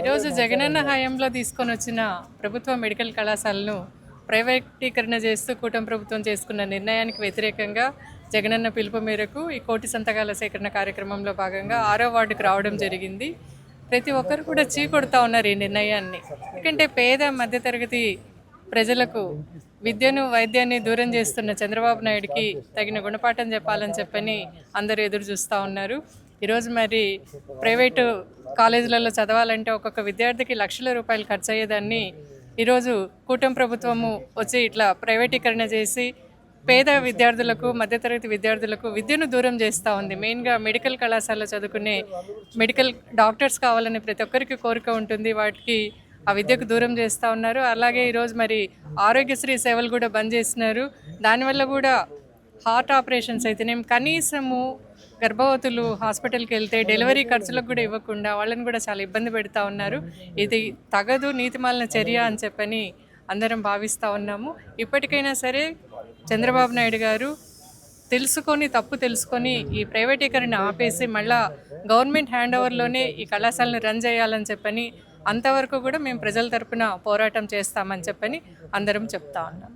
ఈరోజు జగనన్న హయాంలో తీసుకొని వచ్చిన ప్రభుత్వ మెడికల్ కళాశాలను ప్రైవేటీకరణ చేస్తూ కూటమి ప్రభుత్వం చేసుకున్న నిర్ణయానికి వ్యతిరేకంగా జగనన్న పిలుపు మేరకు ఈ కోటి సంతకాల సేకరణ కార్యక్రమంలో భాగంగా 6వ వార్డుకు రావడం జరిగింది. ప్రతి ఒక్కరు కూడా చీకొడుతూ ఉన్నారు ఈ నిర్ణయాన్ని. ఎందుకంటే పేద మధ్యతరగతి ప్రజలకు విద్యను వైద్యాన్ని దూరం చేస్తున్న చంద్రబాబు నాయుడికి తగిన గుణపాఠం చెప్పాలని చెప్పని అందరూ ఎదురు చూస్తూ ఉన్నారు. ఈరోజు మరి ప్రైవేటు కాలేజీలలో చదవాలంటే ఒక్కొక్క విద్యార్థికి లక్షల రూపాయలు ఖర్చు అయ్యేదాన్ని ఈరోజు కూటమి ప్రభుత్వము వచ్చి ఇట్లా ప్రైవేటీకరణ చేసి పేద విద్యార్థులకు మధ్యతరగతి విద్యార్థులకు విద్యను దూరం చేస్తూ ఉంది. మెయిన్గా మెడికల్ కళాశాలలో చదువుకునే మెడికల్ డాక్టర్స్ కావాలని ప్రతి ఒక్కరికి కోరిక ఉంటుంది. వాటికి ఆ విద్యకు దూరం చేస్తూ ఉన్నారు. అలాగే ఈరోజు మరి ఆరోగ్యశ్రీ సేవలు కూడా బంద్ చేస్తున్నారు. దానివల్ల కూడా హార్ట్ ఆపరేషన్స్ అయితేనేం కనీసము గర్భవతులు హాస్పిటల్కి వెళ్తే డెలివరీ ఖర్చులకు కూడా ఇవ్వకుండా వాళ్ళని కూడా చాలా ఇబ్బంది పెడతా ఉన్నారు. ఇది తగదు, నీతిమాలిన చర్య అని చెప్పని అందరం భావిస్తూ ఉన్నాము. ఇప్పటికైనా సరే చంద్రబాబు నాయుడు గారు తప్పు తెలుసుకొని ఈ ప్రైవేటీకరణ ఆపేసి మళ్ళా గవర్నమెంట్ హ్యాండ్ ఓవర్లోనే ఈ కళాశాలను రన్ చేయాలని చెప్పని అంతవరకు కూడా మేము ప్రజల తరపున పోరాటం చేస్తామని చెప్పని అందరం చెప్తా ఉన్నాం.